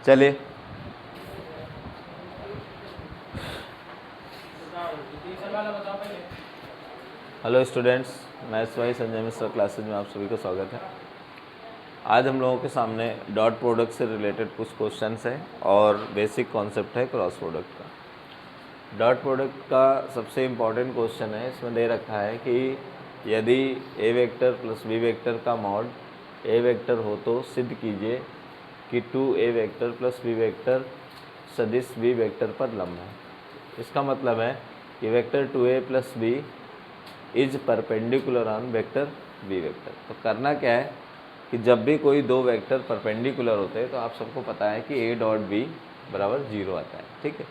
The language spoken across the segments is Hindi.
चलिए hello students, maths by Sanjay Mishra classes में आप सभी का स्वागत है। आज हम लोगों के सामने डॉट प्रोडक्ट से रिलेटेड कुछ क्वेश्चंस हैं और बेसिक कॉन्सेप्ट है क्रॉस प्रोडक्ट का। डॉट प्रोडक्ट का सबसे इम्पॉर्टेंट क्वेश्चन है, इसमें दे रखा है कि यदि a vector plus B vector का मॉड ए वेक्टर हो तो सिद्ध कीजिए कि 2a vector plus B vector सदिश बी वेक्टर पर लंब है। इसका मतलब है कि vector 2a plus b is perpendicular on vector B vector. तो करना क्या है कि जब भी कोई दो वेक्टर परपेंडिकुलर होते हैं तो आप सबको पता है कि a डॉट बी बराबर 0 आता है, ठीक है।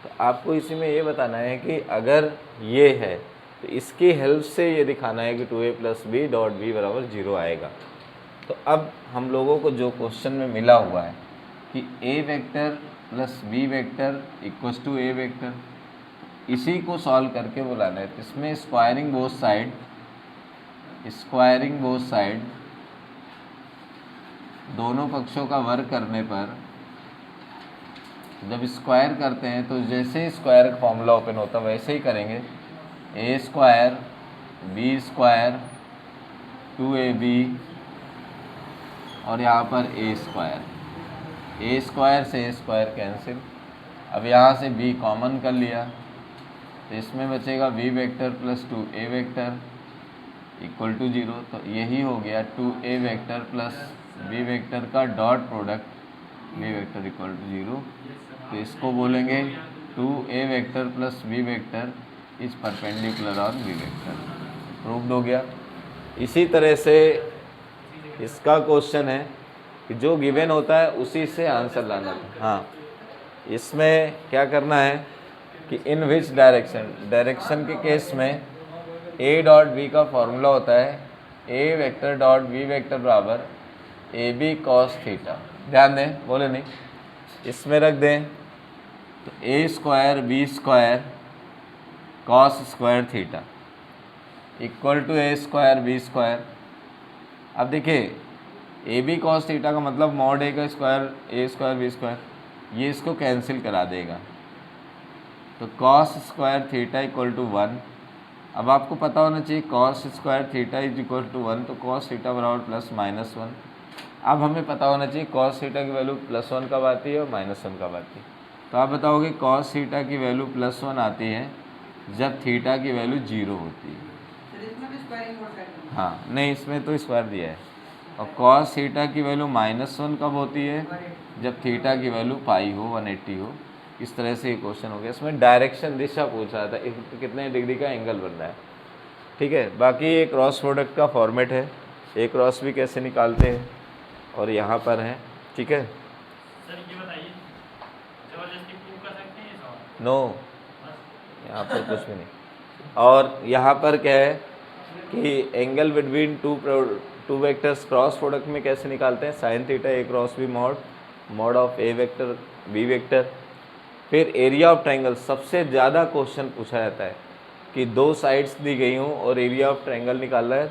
तो आपको इसी में ये बताना है कि अगर ये है तो इसकी हेल्प से ये दिखाना है कि 2a plus B dot B बराबर 0 आएगा। तो अब हम लोगों को जो क्वेश्चन में मिला हुआ है कि a vector plus B vector equals to a vector, इसी को सॉल्व करके बुलाना है। तो इसमें स्क्वायरिंग बोथ साइड दोनों पक्षों का वर्ग करने पर जब स्क्वायर करते हैं तो जैसे स्क्वायर का फॉर्मूला ओपन होता है वैसे ही करेंगे। a square b square 2ab और यहाँ पर a स्क्वायर से a स्क्वायर कैंसिल। अब यहाँ से b कॉमन कर लिया तो इसमें बचेगा b vector plus 2a vector equal to 0। तो यही हो गया 2a vector plus b vector का dot product b vector equal to 0। तो इसको बोलेंगे 2a vector plus b vector is perpendicular on b vector. Proved हो गया। इसी तरह से इसका क्वेश्चन है कि जो गिवन होता है उसी से आंसर लाना है। हाँ, इसमें क्या करना है कि इन विच डायरेक्शन के केस में a डॉट बी का फॉर्मूला होता है a vector dot b vector बराबर ए बी कॉस थीटा। ध्यान दें, बोले नहीं, इसमें रख दें तो a square b square cos square theta equal to a square b square. अब देखिए ए बी कॉस थीटा का मतलब मॉड ए का स्क्वायर बी स्क्वायर, ये इसको कैंसिल करा देगा तो cos square theta equal to 1। अब आपको पता होना चाहिए cos square theta is equal to 1, तो कॉस थीटा बराबर प्लस माइनस 1। अब हमें पता होना चाहिए कॉस थीटा की वैल्यू प्लस 1 कब आती है और माइनस 1 कब आती है। तो आप बताओगे कॉस थीटा की वैल्यू प्लस 1 आती है जब थीटा की वैल्यू 0 होती है। हाँ नहीं, इसमें तो स्क्वायर दिया है। और कॉस थीटा की वैल्यू माइनस 1 कब होती है जब थीटा की वैल्यू पाई हो 180 हो। इस तरह से ये क्वेश्चन हो गया। इसमें डायरेक्शन दिशा पूछ रहा था, कितने डिग्री का एंगल बन रहा है, ठीक है। बाकी ये क्रॉस प्रोडक्ट का फॉर्मेट है, ए क्रॉस भी कैसे निकालते हैं और यहाँ पर है, ठीक है। सर ये बताइए, जबरदस्ती प्रूव कर सकते हैं ये सवाल? नो, यहाँ पर कुछ भी नहीं। और यहाँ पर क्या है कि angle between two vectors cross product में कैसे निकालते हैं, sine theta a cross b mod of a vector B vector. फिर एरिया ऑफ ट्रायंगल, सबसे ज़्यादा क्वेश्चन पूछा जाता है कि दो साइड्स दी गई हूँ और एरिया ऑफ ट्रायंगल निकालना है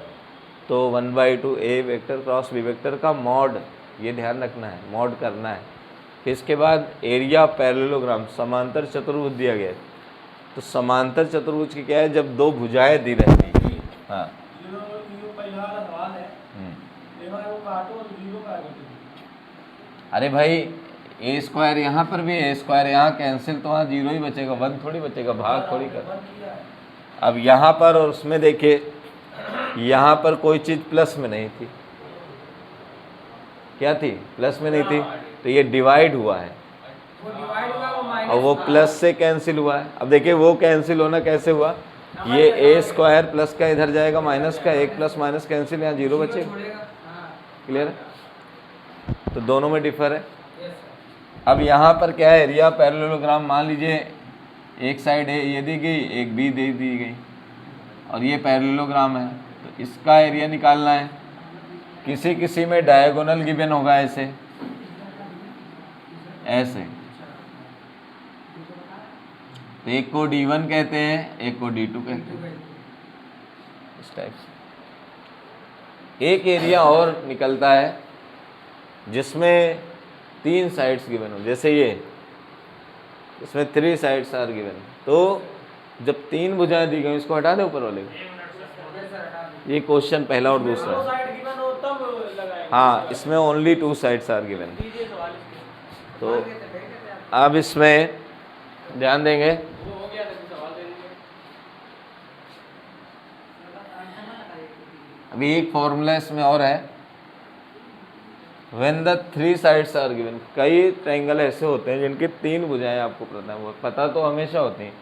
तो 1/2 ए वेक्टर क्रॉस बी वेक्टर का मॉड, ये ध्यान रखना है, मॉड करना है। फिर इसके बाद एरिया ऑफ पैरेललोग्राम, समांतर चतुर्भुज दिया गया है तो समांतर चतुर्भुज की क्या है, जब दो भुजाएं दी रहती है। हाँ अरे भाई ए स्क्वायर यहाँ पर भी ए स्क्वायर यहाँ कैंसिल तो वहाँ 0 ही बचेगा, 1 थोड़ी बचेगा, भाग थोड़ी कर। अब यहाँ पर और उसमें देखिए, यहाँ पर कोई चीज़ प्लस में नहीं थी, क्या थी, प्लस में नहीं थी, तो ये डिवाइड हुआ है और वो प्लस से कैंसिल हुआ है। अब देखिए वो कैंसिल होना कैसे हुआ, ये ए स्क्वायर प्लस का इधर जाएगा माइनस का, एक प्लस माइनस कैंसिल, यहाँ 0 बचेगा। क्लियर है? तो दोनों में डिफर है। अब यहाँ पर क्या है, एरिया पैरेललोग्राम, मान लीजिए एक साइड ए ये दी गई, एक बी दे दी गई और ये पैरेललोग्राम है तो इसका एरिया निकालना है। किसी किसी में डायगोनल गिवन होगा ऐसे ऐसे, तो एक को D1 कहते हैं, एक को D2 कहते हैं, इस टाइप से। एक एरिया और निकलता है जिसमें 3 साइड्स गिवन हो, जैसे ये इसमें 3 साइड्स आर गिवन, तो जब 3 भुजाएं दी गई इसको हटा दे ऊपर वाले को। ये क्वेश्चन पहला और दूसरा है। हाँ, इसमें ओनली 2 साइड्स आर गिवन। तो अब इसमें ध्यान देंगे, अभी एक फॉर्मूला इसमें और है, when the 3 sides are given. कई ट्रायंगल ऐसे होते हैं जिनकी 3 भुजाएं आपको पता तो हमेशा होती हैं,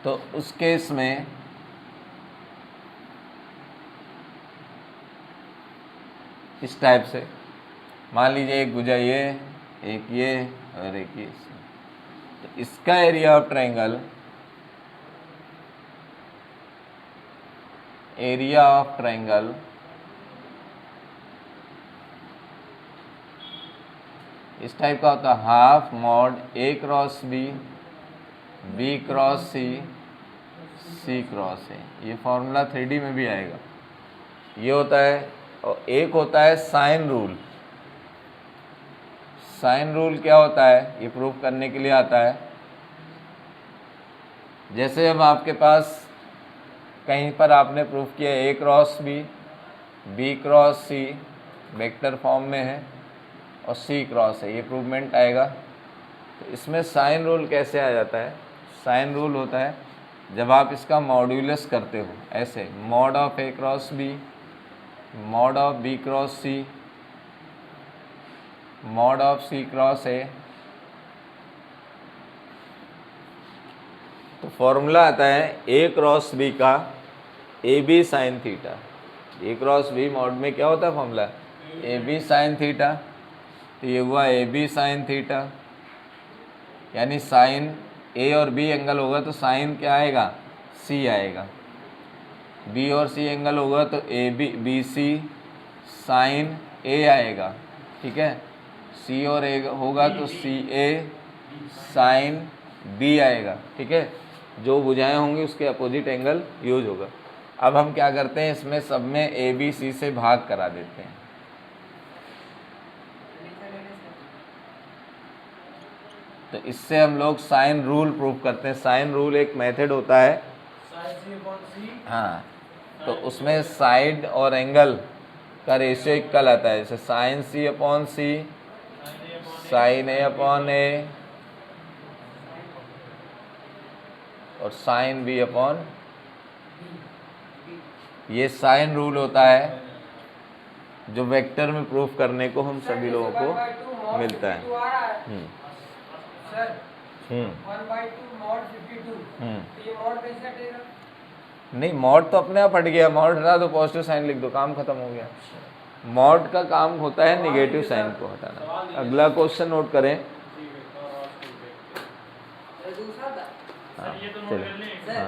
तो उस केस में इस टाइप से मान लीजिए एक भुजा ये, एक ये और एक ये, तो इसका area of triangle, area of triangle इस टाइप का होता है, half mod a cross b, b cross c, c cross a. ये फॉर्मूला 3D में भी आएगा। ये होता है, और एक होता है साइन रूल। साइन रूल क्या होता है, ये प्रूफ करने के लिए आता है, जैसे अब आपके पास कहीं पर आपने प्रूफ किया ए cross b, b cross C vector form में है और सी क्रॉस है, ये प्रूवमेंट आएगा। तो इसमें साइन रूल कैसे आ जाता है, साइन रूल होता है जब आप इसका मॉड्यूलस करते हो, ऐसे mod of a cross b, mod of b cross c, mod of c cross a, तो फॉर्मूला आता है ए क्रॉस बी का a b sine theta. A cross b mod में क्या होता है formula, a b sine theta. तो ये हुआ ए बी साइन थीटा, यानी साइन ए और बी एंगल होगा तो साइन क्या आएगा, सी आएगा। बी और सी एंगल होगा तो A B, B C sine A आएगा, ठीक है। सी और ए होगा तो सी ए साइन बी आएगा, ठीक है। जो भुजाएं होंगी उसके अपोजिट एंगल यूज होगा। अब हम क्या करते हैं, इसमें सब में ए बी सी से भाग करा देते हैं। तो इससे हम लोग साइन रूल प्रूफ करते हैं। साइन रूल एक मेथड होता है, हाँ, तो उसमें साइड और एंगल का रेशियो इक्वल आता है, जैसे साइन सी अपॉन सी, साइन ए अपॉन ए और साइन बी अपॉन, ये साइन रूल होता है जो वेक्टर में प्रूफ करने को हम सभी लोगों को मिलता है। नहीं, मॉड तो अपने आप हट गया, मॉड हटा दो, पॉजिटिव साइन लिख दो, काम खत्म हो गया। मॉड का काम होता है निगेटिव साइन को हटाना। अगला क्वेश्चन नोट करें। हाँ, चलिए,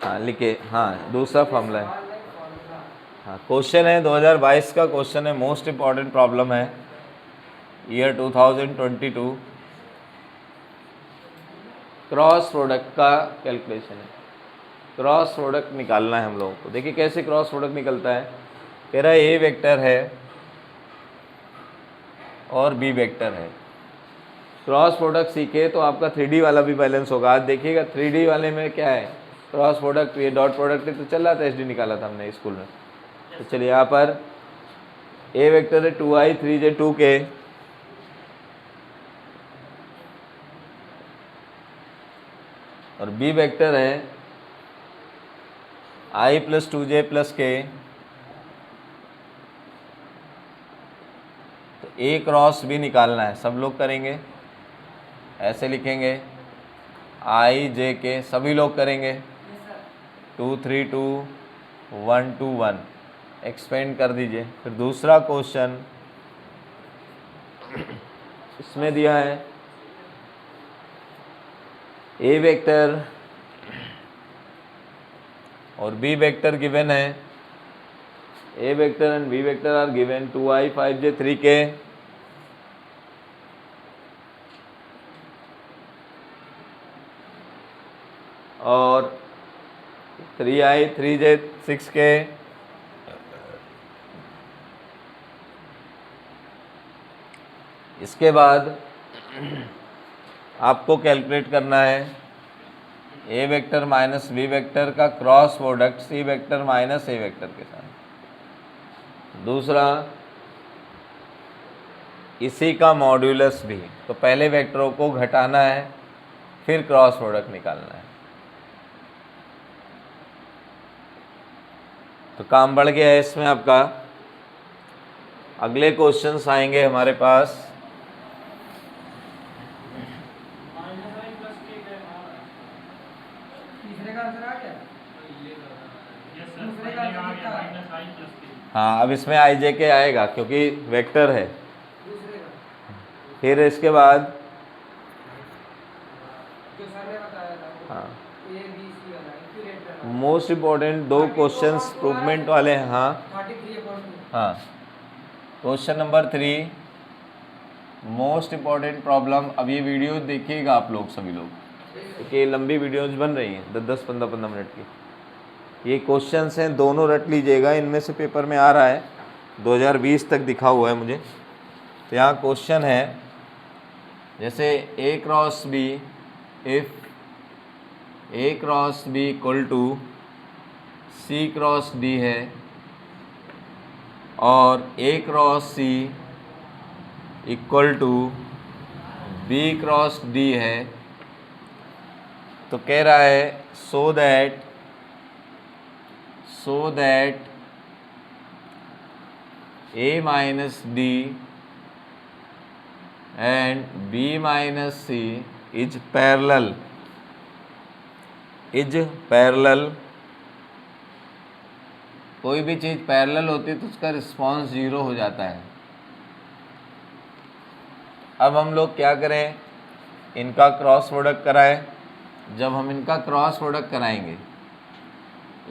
हाँ लिखे, हाँ दूसरा फॉर्मूला है। हाँ, क्वेश्चन है 2022 का क्वेश्चन है, मोस्ट इम्पॉर्टेंट प्रॉब्लम है, ईयर 2022। क्रॉस प्रोडक्ट का कैलकुलेशन है, क्रॉस प्रोडक्ट निकालना है हम लोगों को। देखिए कैसे क्रॉस प्रोडक्ट निकलता है। कह रहा है ए वेक्टर है और बी वेक्टर है, क्रॉस प्रोडक्ट सीखे तो आपका 3D वाला भी बैलेंस होगा। आज देखिएगा 3D वाले में क्या है, क्रॉस प्रोडक्ट, ये डॉट प्रोडक्ट तो चल रहा था, SD निकाला था हमने स्कूल में। तो चलिए यहाँ पर ए वेक्टर है 2i 3j 2k, और बी वेक्टर है i + 2j + k। तो ए क्रॉस बी निकालना है, सब लोग करेंगे, ऐसे लिखेंगे i j k, सभी लोग करेंगे 2 3 2 1 2 1, एक्सपेंड कर दीजिए। फिर दूसरा क्वेश्चन इसमें दिया है ए वेक्टर और बी वेक्टर गिवन है, A vector and B vector are given 2i 5j 3k, और 3i 3j 6k, इसके बाद आपको कैलकुलेट करना है A vector minus B vector का cross product C vector minus A vector के साथ। दूसरा, इसी का मॉड्यूलस भी। तो पहले वेक्टरों को घटाना है, फिर क्रॉस प्रोडक्ट निकालना है। तो काम बढ़ गया है इसमें आपका। अगले क्वेश्चंस आएंगे हमारे पास। हाँ, अब इसमें आई जे के आएगा क्योंकि वेक्टर है। फिर इसके बाद हाँ, मोस्ट इम्पोर्टेंट 2 क्वेश्चंस प्रूवमेंट वाले हैं। हाँ, question number 3 most important problem. अब ये वीडियो देखिएगा आप लोग, सभी लोग, क्योंकि लंबी वीडियोज बन रही हैं 10-10, 15-15 मिनट की। ये क्वेश्चंस हैं, दोनों रट लीजिएगा। इनमें से पेपर में आ रहा है 2020 तक दिखा हुआ है मुझे। तो यहाँ क्वेश्चन है जैसे A cross B, if A cross B equal to C cross D है और A cross C equal to B cross D है, तो कह रहा है so that A minus D and B minus C is parallel. कोई भी चीज़ पैरेलल होती है तो उसका रिस्पांस 0 हो जाता है। अब हम लोग क्या करें, इनका क्रॉस प्रोडक्ट कराएं। जब हम इनका क्रॉस प्रोडक्ट कराएंगे,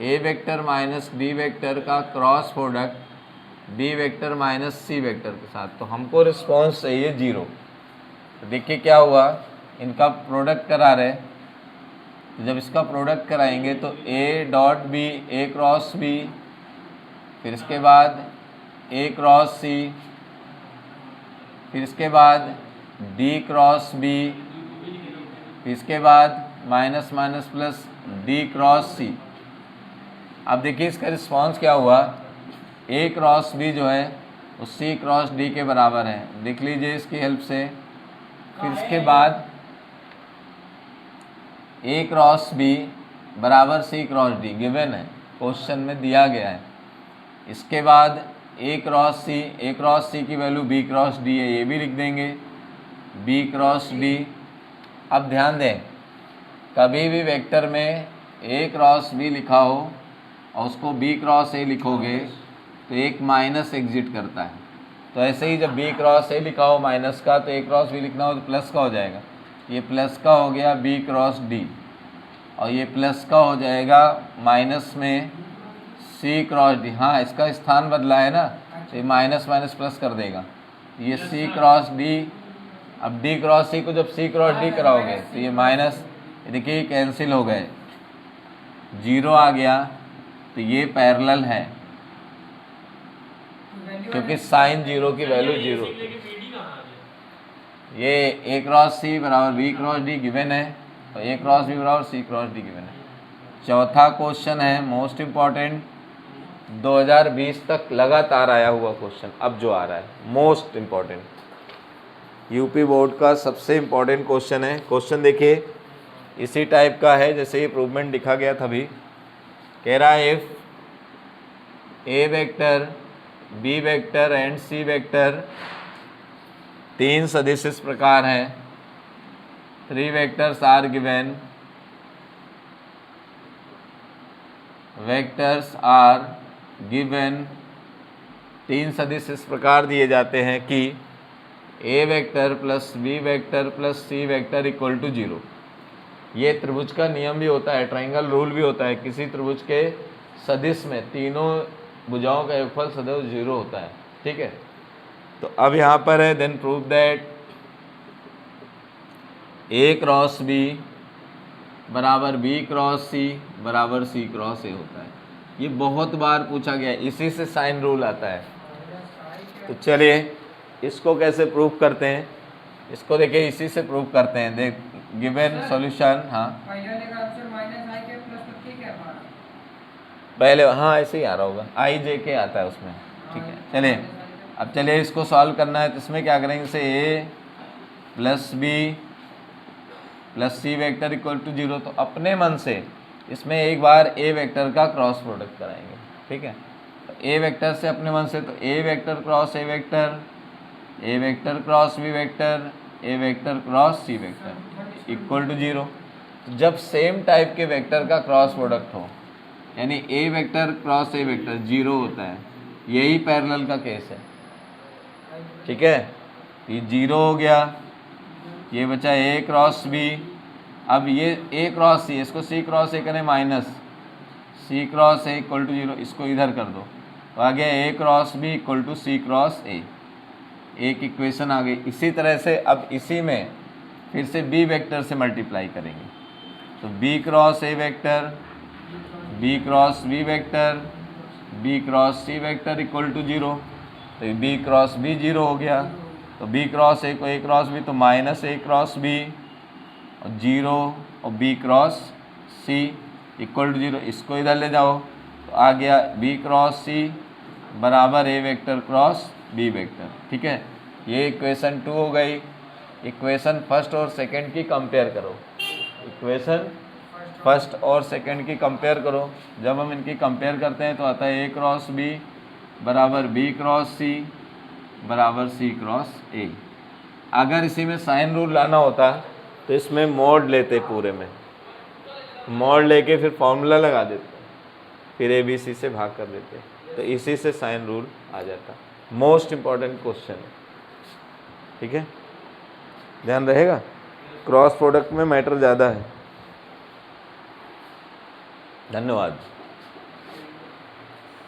A vector minus B vector का cross product B vector minus C vector के साथ, तो हमको रिस्पांस चाहिए 0। तो देखिए क्या हुआ, इनका प्रोडक्ट करा रहे। तो जब इसका प्रोडक्ट कराएंगे तो a dot b, a cross b, फिर इसके बाद ए क्रॉस सी, फिर इसके बाद डी क्रॉस बी, फिर इसके बाद minus minus plus D cross C. अब देखिए इसका रिस्पांस क्या हुआ, ए क्रॉस बी जो है वो सी क्रॉस डी के बराबर है। देख लीजिए इसकी हेल्प से। फिर इसके बाद ए क्रॉस बी बराबर सी क्रॉस डी गिवन है, क्वेश्चन में दिया गया है। इसके बाद ए क्रॉस सी की वैल्यू बी क्रॉस डी है, ये भी लिख देंगे बी क्रॉस डी। अब ध्यान दें, कभी भी वेक्टर में ए क्रॉस बी लिखा हो और उसको बी क्रॉस ए लिखोगे तो एक माइनस एग्जिट करता है। तो ऐसे ही जब बी क्रॉस ए लिखा हो माइनस का, तो ए क्रॉस बी लिखना हो तो प्लस का हो जाएगा। ये प्लस का हो गया बी क्रॉस डी, और ये प्लस का हो जाएगा माइनस में सी क्रॉस डी। हाँ, इसका स्थान बदला है ना, तो ये माइनस माइनस प्लस कर देगा। ये सी क्रॉस डी, अब डी क्रॉस सी को जब सी क्रॉस डी कराओगे तो ये माइनस, देखिए कैंसिल हो गए, 0 आ गया। तो ये पैरेलल है क्योंकि साइन 0 की वैल्यू 0। ये ए क्रॉस सी बराबर बी क्रॉस डी गिवन है, तो ए क्रॉस बी बराबर सी क्रॉस डी गिवन है। चौथा क्वेश्चन है मोस्ट इम्पॉर्टेंट, 2020 तक लगातार आया हुआ क्वेश्चन, अब जो आ रहा है मोस्ट इम्पॉर्टेंट, यूपी बोर्ड का सबसे इम्पॉर्टेंट क्वेश्चन है। क्वेश्चन देखिए इसी टाइप का है जैसे ये प्रूवमेंट लिखा गया था अभी। कह रहा है if A vector B vector and C vector, 3 सदिश इस प्रकार हैं, 3 vectors are given, vectors are given, 3 सदिश इस प्रकार दिए जाते हैं कि A vector plus B vector plus C vector equal to 0। ये त्रिभुज का नियम भी होता है, ट्रायंगल रूल भी होता है। किसी त्रिभुज के सदिश में तीनों भुजाओं का योगफल सदैव 0 होता है, ठीक है। तो अब यहाँ पर है then prove that a cross b बराबर बी क्रॉस सी बराबर सी क्रॉस ए होता है। ये बहुत बार पूछा गया है, इसी से साइन रूल आता है। तो चलिए इसको कैसे प्रूव करते हैं, इसको देखिए इसी से प्रूव करते हैं। देख गिवन सॉल्यूशन, हाँ पहले हाँ ऐसे ही आ रहा होगा, आई जे के आता है उसमें, ठीक है। चलिए अब चलिए इसको सॉल्व करना है, तो इसमें क्या करेंगे, जैसे A plus B plus C vector equal to 0, तो अपने मन से इसमें एक बार ए वेक्टर का क्रॉस प्रोडक्ट कराएंगे, ठीक है। तो ए वेक्टर से अपने मन से, तो A vector cross A vector, A vector cross B vector, A vector cross C vector equal to 0। तो जब सेम टाइप के वेक्टर का क्रॉस प्रोडक्ट हो, यानी A vector cross A vector 0 होता है, यही पैरेलल का केस है, ठीक है। ये 0 हो गया, ये बचा ए क्रॉस बी। अब ये ए क्रॉस सी, इसको सी क्रॉस ए करें minus C cross A equal to 0, इसको इधर कर दो, तो आ गया A cross B equal to C cross A, एक इक्वेशन आ गई। इसी तरह से अब इसी में फिर से बी वेक्टर से मल्टीप्लाई करेंगे, तो b cross A vector, b cross B vector, b cross C vector equal to 0, तो बी क्रॉस बी 0 हो गया। तो बी क्रॉस ए को ए क्रॉस बी, तो माइनस ए क्रॉस बी और 0 और b cross C equal to 0, इसको इधर ले जाओ, तो आ गया बी क्रॉस सी बराबर ए वेक्टर क्रॉस बी वेक्टर, ठीक है। ये इक्वेशन 2 हो गई। इक्वेशन फर्स्ट और सेकंड की कंपेयर करो, इक्वेशन फर्स्ट और सेकंड की कंपेयर करो। जब हम इनकी कंपेयर करते हैं तो आता है ए क्रॉस बी बराबर बी क्रॉस सी बराबर सी क्रॉस ए। अगर इसी में साइन रूल लाना होता तो इसमें मोड लेते, पूरे में मोड लेके फिर फॉर्मूला लगा देते, फिर ए बी सी से भाग कर देते, तो इसी से साइन रूल आ जाता। मोस्ट इम्पॉर्टेंट क्वेश्चन है, ठीक है, ध्यान रहेगा। क्रॉस प्रोडक्ट में मैटर ज़्यादा है। धन्यवाद।